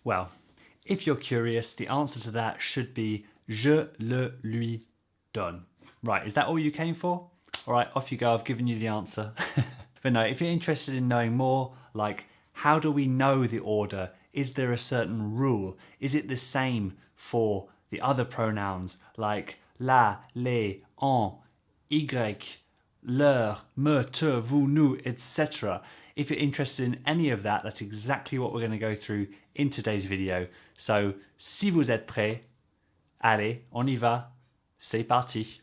Well, if you're curious, the answer to that should be je le lui donne. Right, is that all you came for? All right, off you go, I've given you the answer. But no, if you're interested in knowing more, like how do we know the order? Is there a certain rule? Is it the same for the other pronouns like la, les, on, y, leur, me, te, vous, nous, etc. If you're interested in any of that, that's exactly what we're going to go through in today's video. So, si vous êtes prêts, allez, on y va, c'est parti.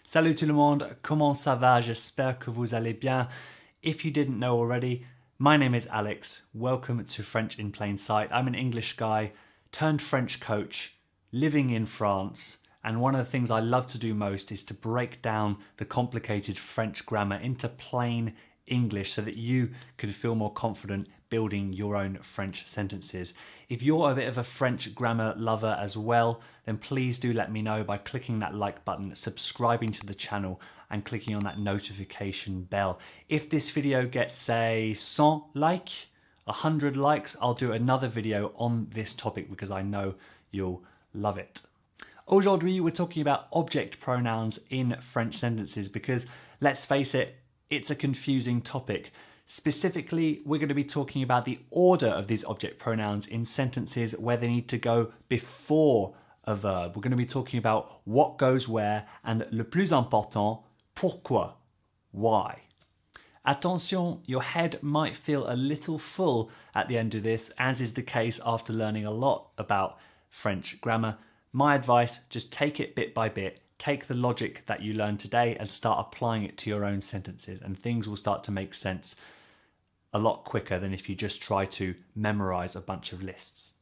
Salut tout le monde, comment ça va? J'espère que vous allez bien. If you didn't know already, my name is Alex. Welcome to French in Plain Sight. I'm an English guy turned French coach living in France. And one of the things I love to do most is to break down the complicated French grammar into plain English so that you can feel more confident building your own French sentences. If you're a bit of a French grammar lover as well, then please do let me know by clicking that like button, subscribing to the channel and clicking on that notification bell. If this video gets, say, 100 likes, 100 likes, I'll do another video on this topic because I know you'll love it. Aujourd'hui, we're talking about object pronouns in French sentences because, let's face it, it's a confusing topic. Specifically, we're going to be talking about the order of these object pronouns in sentences where they need to go before a verb. We're going to be talking about what goes where and le plus important, pourquoi, why. Attention, your head might feel a little full at the end of this, as is the case after learning a lot about French grammar. My advice, just take it bit by bit. Take the logic that you learned today and start applying it to your own sentences, and things will start to make sense a lot quicker than if you just try to memorize a bunch of lists.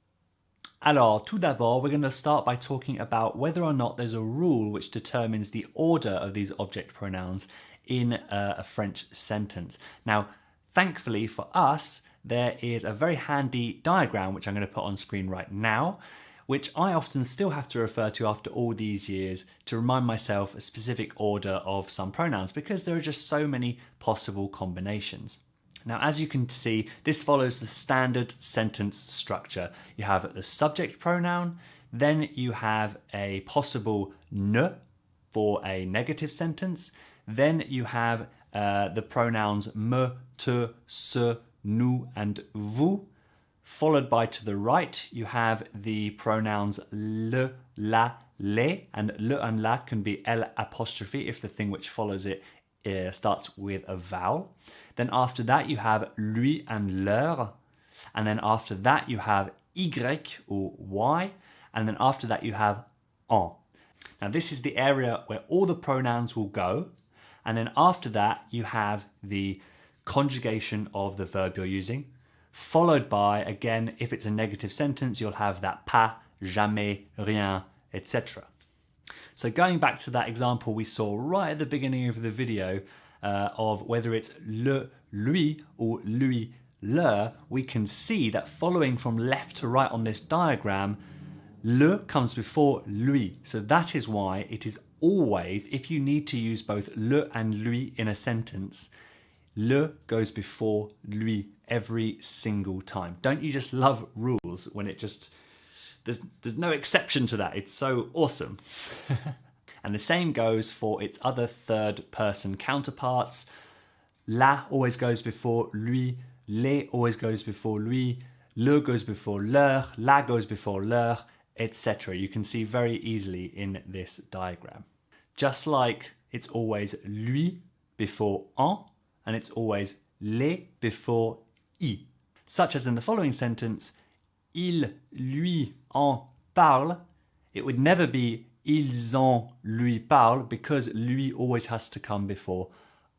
Alors, tout d'abord, we're going to start by talking about whether or not there's a rule which determines the order of these object pronouns in a French sentence. Now, thankfully for us, there is a very handy diagram which I'm going to put on screen right now, which I often still have to refer to after all these years to remind myself a specific order of some pronouns because there are just so many possible combinations. Now, as you can see, this follows the standard sentence structure. You have the subject pronoun, then you have a possible ne for a negative sentence, then you have the pronouns me, te, ce, nous, and vous. Followed by, to the right, you have the pronouns le, la, les, and le and la can be L apostrophe if the thing which follows it starts with a vowel. Then after that you have lui and leur, and then after that you have y or y, and then after that you have en. Now this is the area where all the pronouns will go, and then after that you have the conjugation of the verb you're using, followed by, again, if it's a negative sentence, you'll have that pas, jamais, rien, etc. So going back to that example we saw right at the beginning of the video of whether it's le, lui, or lui, leur, we can see that following from left to right on this diagram, le comes before lui. So that is why it is always, if you need to use both le and lui in a sentence, le goes before lui every single time. Don't you just love rules when it just, there's no exception to that. It's so awesome. And the same goes for its other third person counterparts. La always goes before lui, les always goes before lui, le goes before leur, la goes before leur, etc. You can see very easily in this diagram. Just like it's always lui before en, and it's always les before I. Such as in the following sentence, il lui en parle. It would never be ils en lui parlent because lui always has to come before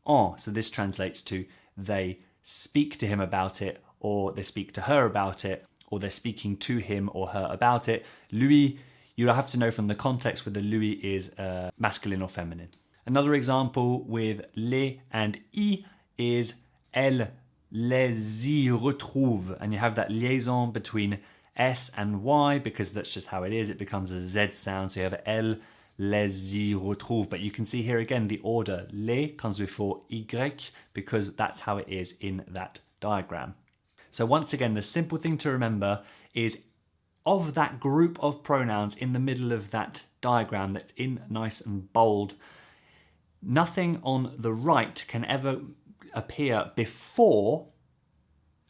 en. So this translates to they speak to him about it, or they speak to her about it, or they're speaking to him or her about it. Lui, you have to know from the context whether lui is masculine or feminine. Another example with les and I is elle les y retrouve, and you have that liaison between S and Y because that's just how it is. It becomes a Z sound, so you have elle les y retrouve. But you can see here again the order. Les comes before Y because that's how it is in that diagram. So once again, the simple thing to remember is of that group of pronouns in the middle of that diagram that's in nice and bold, nothing on the right can ever appear before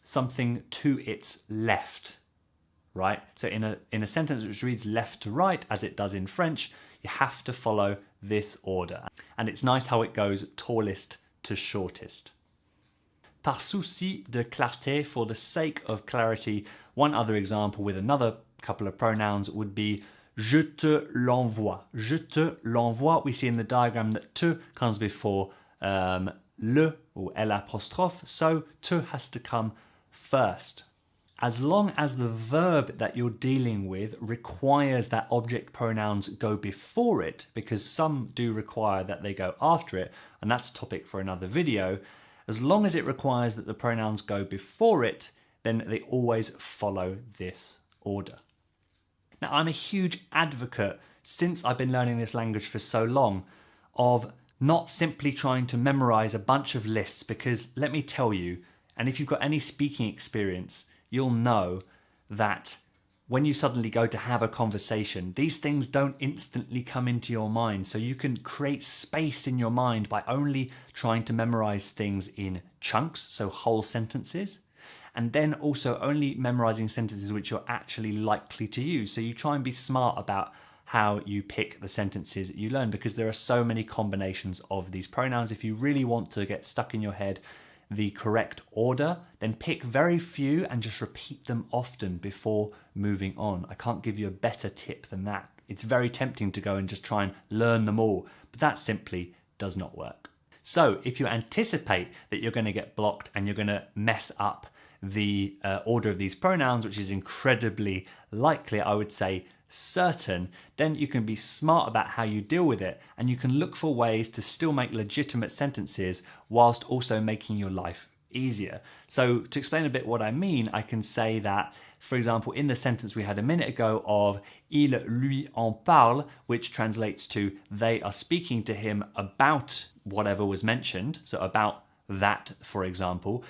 something to its left, right? So in a sentence which reads left to right, as it does in French, you have to follow this order. And it's nice how it goes tallest to shortest. Par souci de clarté, for the sake of clarity, one other example with another couple of pronouns would be je te l'envoie. Je te l'envoie. We see in the diagram that te comes before le or l'apostrophe, so te has to come first. As long as the verb that you're dealing with requires that object pronouns go before it, because some do require that they go after it, and that's a topic for another video, as long as it requires that the pronouns go before it, then they always follow this order. Now, I'm a huge advocate, since I've been learning this language for so long, of not simply trying to memorize a bunch of lists, because let me tell you, and if you've got any speaking experience, you'll know that when you suddenly go to have a conversation, these things don't instantly come into your mind. So you can create space in your mind by only trying to memorize things in chunks, so whole sentences, and then also only memorizing sentences which you're actually likely to use. So you try and be smart about how you pick the sentences you learn, because there are so many combinations of these pronouns. If you really want to get stuck in your head the correct order, then pick very few and just repeat them often before moving on. I can't give you a better tip than that. It's very tempting to go and just try and learn them all, but that simply does not work. So if you anticipate that you're going to get blocked and you're going to mess up the order of these pronouns, which is incredibly likely, I would say certain, then you can be smart about how you deal with it, and you can look for ways to still make legitimate sentences whilst also making your life easier. So to explain a bit what I mean, I can say that, for example, in the sentence we had a minute ago of il lui en parle, which translates to they are speaking to him about whatever was mentioned, so about that, for example,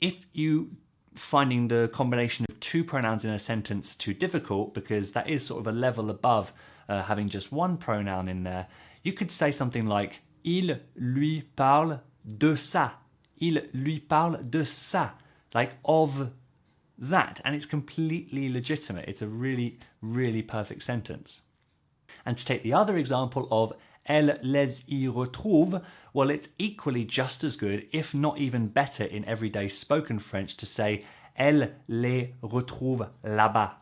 if you finding the combination of two pronouns in a sentence too difficult, because that is sort of a level above having just one pronoun in there, you could say something like il lui parle de ça. Il lui parle de ça, like of that, and it's completely legitimate. It's a really, really perfect sentence. And to take the other example of elle les y retrouve, well, it's equally just as good, if not even better, in everyday spoken French to say elle les retrouve là-bas.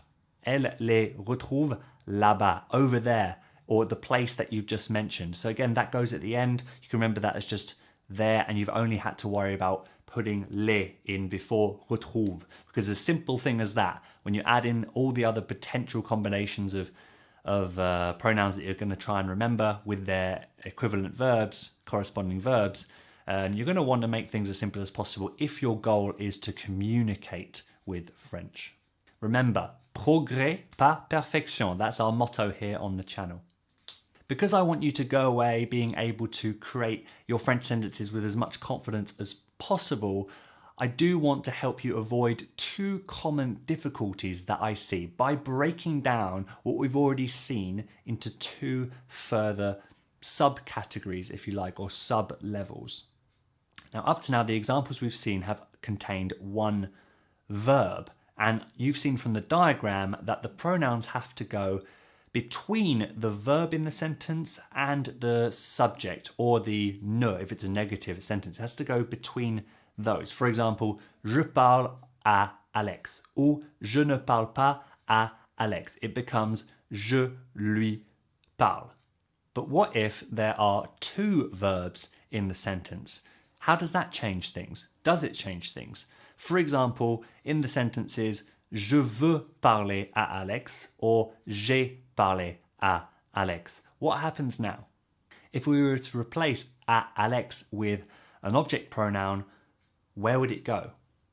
Elle les retrouve là-bas, over there, or the place that you've just mentioned. So again, that goes at the end. You can remember that as just there, and you've only had to worry about putting les in before retrouve, because a simple thing as that, when you add in all the other potential combinations of pronouns that you're going to try and remember with their equivalent verbs, corresponding verbs, you're going to want to make things as simple as possible if your goal is to communicate with French. Remember, progrès, pas perfection. That's our motto here on the channel. Because I want you to go away being able to create your French sentences with as much confidence as possible, I do want to help you avoid two common difficulties that I see by breaking down what we've already seen into two further subcategories, if you like, or sub-levels. Now, up to now, the examples we've seen have contained one verb, and you've seen from the diagram that the pronouns have to go between the verb in the sentence and the subject, or the ne, if it's a negative sentence. It has to go between those. For example, je parle à Alex, ou je ne parle pas à Alex. It becomes je lui parle. But what if there are two verbs in the sentence? How does that change things? Does it change things? For example, in the sentences je veux parler à Alex or j'ai parlé à Alex. What happens now? If we were to replace à Alex with an object pronoun, where would it go?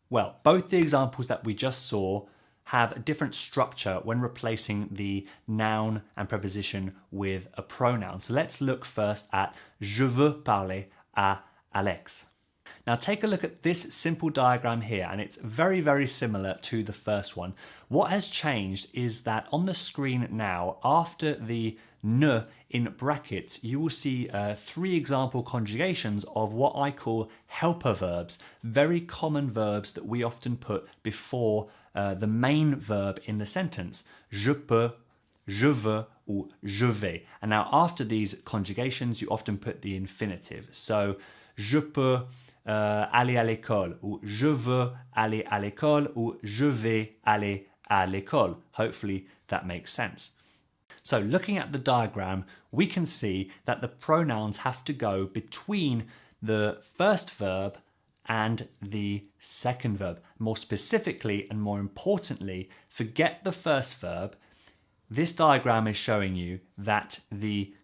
Well, both the examples that we just saw have a different structure when replacing the noun and preposition with a pronoun. So let's look first at je veux parler à Alex. Now take a look at this simple diagram here, and it's very, very similar to the first one. What has changed is that on the screen now, after the ne in brackets, you will see 3 example conjugations of what I call helper verbs, very common verbs that we often put before the main verb in the sentence. Je peux, je veux, or je vais. And now after these conjugations, you often put the infinitive. So, je peux aller à l'école, ou je veux aller à l'école, ou je vais aller à l'école. Hopefully that makes sense. So looking at the diagram, we can see that the pronouns have to go between the first verb and the second verb. More specifically and more importantly, forget the first verb. This diagram is showing you that the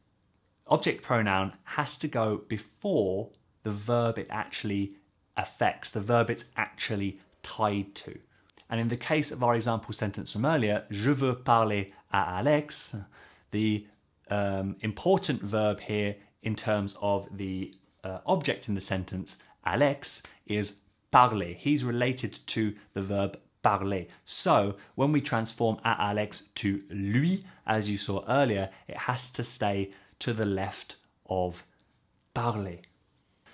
object pronoun has to go before the verb it actually affects, the verb it's actually tied to. And in the case of our example sentence from earlier, je veux parler à Alex, the important verb here in terms of the object in the sentence, Alex, is parler. He's related to the verb parler. So when we transform à Alex to lui, as you saw earlier, it has to stay to the left of parler.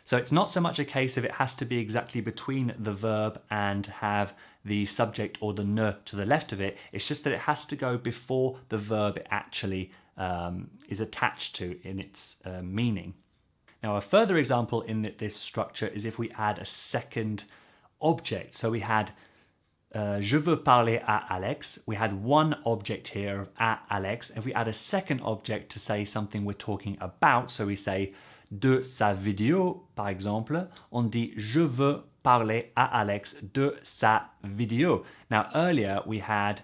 So it's not so much a case of it has to be exactly between the verb and have the subject or the ne to the left of it. It's just that it has to go before the verb it actually is attached to in its meaning. Now a further example in this structure is if we add a second object. So we had je veux parler à Alex. We had one object here of à Alex. If we add a second object to say something we're talking about, so we say de sa vidéo, par exemple, on dit je veux parler à Alex de sa vidéo. Now earlier we had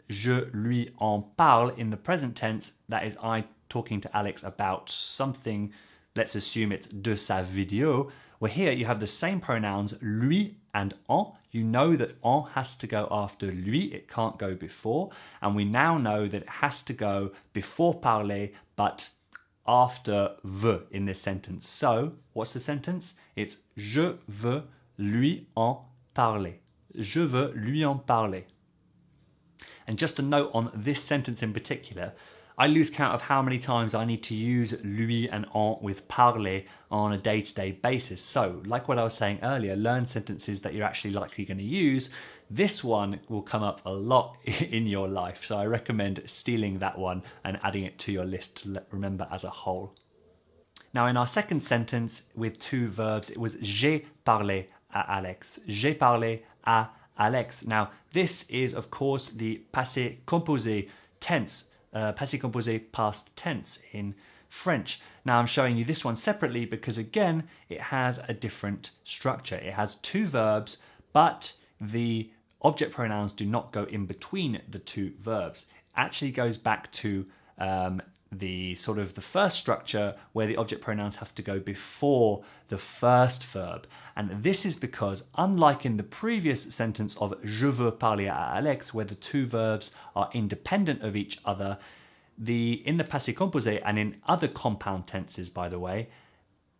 je lui en parle in the present tense. That is I talking to Alex about something. Let's assume it's de sa vidéo. Well, here you have the same pronouns lui and en. You know that en has to go after lui, it can't go before. And we now know that it has to go before parler, but after veux in this sentence. So, what's the sentence? It's je veux lui en parler. Je veux lui en parler. And just a note on this sentence in particular, I lose count of how many times I need to use lui and en with parler on a day-to-day basis. So, like what I was saying earlier, learn sentences that you're actually likely going to use. This one will come up a lot in your life, so I recommend stealing that one and adding it to your list to remember as a whole. Now in our second sentence with 2 verbs, it was j'ai parlé à Alex. J'ai parlé à Alex. Now this is of course the passé composé tense, passé composé past tense in French. Now I'm showing you this one separately because again it has a different structure. It has 2 verbs, but the object pronouns do not go in between the 2 verbs. It actually goes back to the sort of the first structure where the object pronouns have to go before the first verb. And this is because, unlike in the previous sentence of je veux parler à Alex, where the 2 verbs are independent of each other, in the passé composé and in other compound tenses, by the way,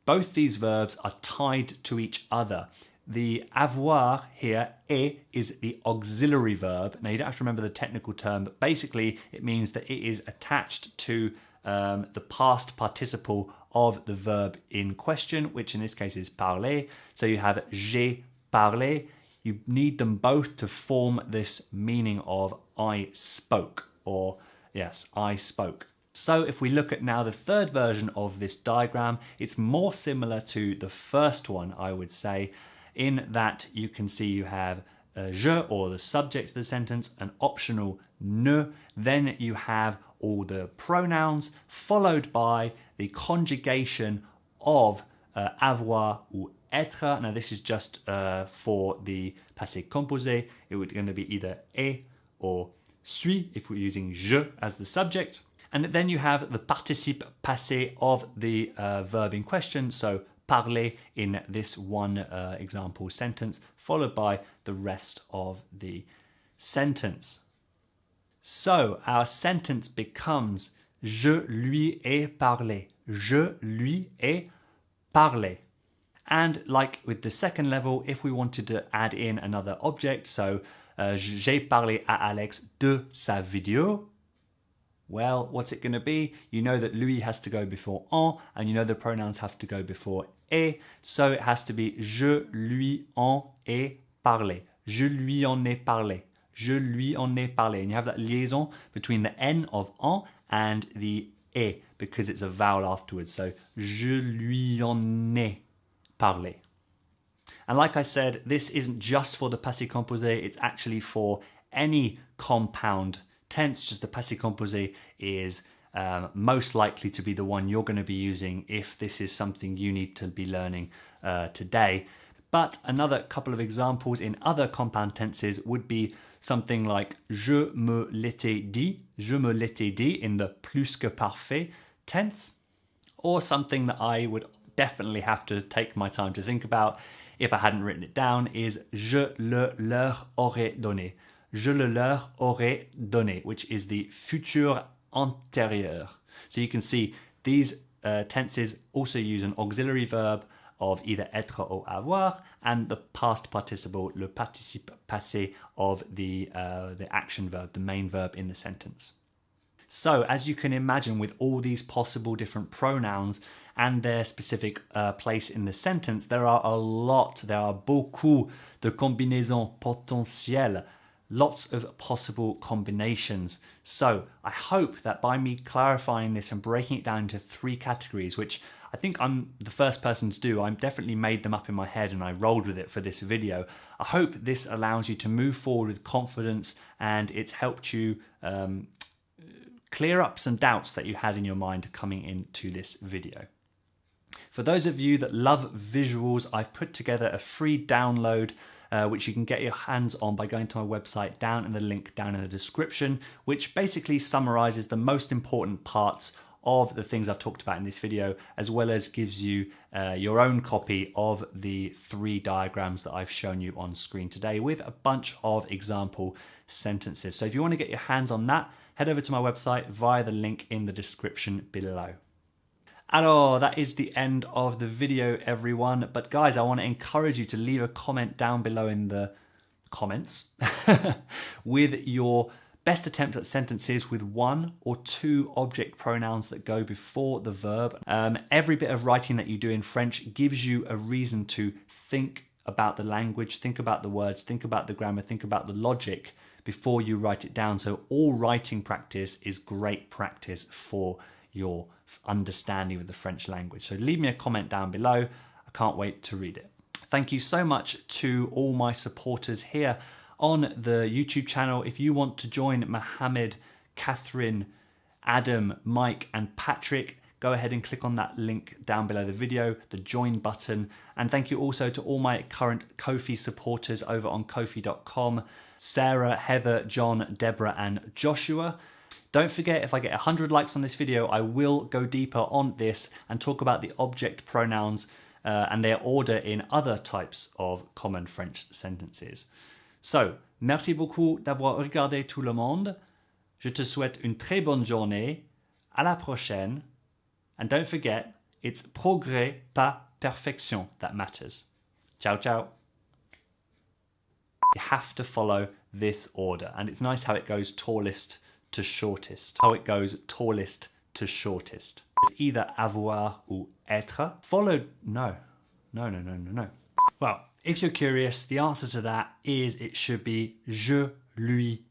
both these verbs are tied to each other. The avoir here, est, is the auxiliary verb. Now you don't have to remember the technical term, but basically it means that it is attached to the past participle of the verb in question, which in this case is parler. So you have j'ai parlé. You need them both to form this meaning of I spoke, or yes, I spoke. So if we look at now the third version of this diagram, it's more similar to the first one, I would say, in that you can see you have je, or the subject of the sentence, an optional ne, then you have all the pronouns followed by the conjugation of avoir ou être. Now this is just for the passé composé. It would going to be either est or suis if we're using je as the subject. And then you have the participe passé of the verb in question, so parler in this one example sentence, followed by the rest of the sentence. So our sentence becomes je lui ai parlé. Je lui ai parlé. And like with the second level, if we wanted to add in another object, so j'ai parlé à Alex de sa vidéo, well, what's it going to be? You know that lui has to go before en, and you know the pronouns have to go before et, so it has to be je lui en ai parlé. Je lui en ai parlé. Je lui en ai parlé. And you have that liaison between the N of en and the et, because it's a vowel afterwards. So, je lui en ai parlé. And like I said, this isn't just for the passé composé, it's actually for any compound tense. Just the passé composé is most likely to be the one you're going to be using if this is something you need to be learning today. But another couple of examples in other compound tenses would be something like je me l'étais dit in the plus que parfait tense, or something that I would definitely have to take my time to think about if I hadn't written it down is je le leur aurais donné. Je le leur aurais donné, which is the futur antérieur. So you can see these tenses also use an auxiliary verb of either être or avoir, and the past participle, le participe passé of the action verb, the main verb in the sentence. So as you can imagine, with all these possible different pronouns and their specific place in the sentence, there are beaucoup de combinaisons potentielles, lots of possible combinations. So I hope that by me clarifying this and breaking it down into 3 categories, which I think I'm the first person to do, I definitely made them up in my head and I rolled with it for this video. I hope this allows you to move forward with confidence, and it's helped you clear up some doubts that you had in your mind coming into this video. For those of you that love visuals, I've put together a free download which you can get your hands on by going to my website down in the link down in the description, which basically summarizes the most important parts of the things I've talked about in this video, as well as gives you your own copy of the 3 diagrams that I've shown you on screen today with a bunch of example sentences. So if you want to get your hands on that, head over to my website via the link in the description below. Alors, that is the end of the video, everyone. But guys, I want to encourage you to leave a comment down below in the comments with your best attempt at sentences with 1 or 2 object pronouns that go before the verb. Every bit of writing that you do in French gives you a reason to think about the language, think about the words, think about the grammar, think about the logic before you write it down. So all writing practice is great practice for your understanding of the French language. So leave me a comment down below. I can't wait to read it. Thank you so much to all my supporters here on the YouTube channel. If you want to join Mohammed, Catherine, Adam, Mike and Patrick, go ahead and click on that link down below the video, the join button. And thank you also to all my current Ko-fi supporters over on Ko-fi.com, Sarah, Heather, John, Deborah and Joshua. Don't forget, if I get 100 likes on this video, I will go deeper on this and talk about the object pronouns and their order in other types of common French sentences. So, merci beaucoup d'avoir regardé tout le monde. Je te souhaite une très bonne journée. À la prochaine. And don't forget, it's progrès, pas perfection that matters. Ciao, ciao. You have to follow this order. And it's nice how it goes tallest to shortest. How it goes tallest to shortest. It's either avoir ou être. Followed, no. Well, if you're curious, the answer to that is it should be je lui.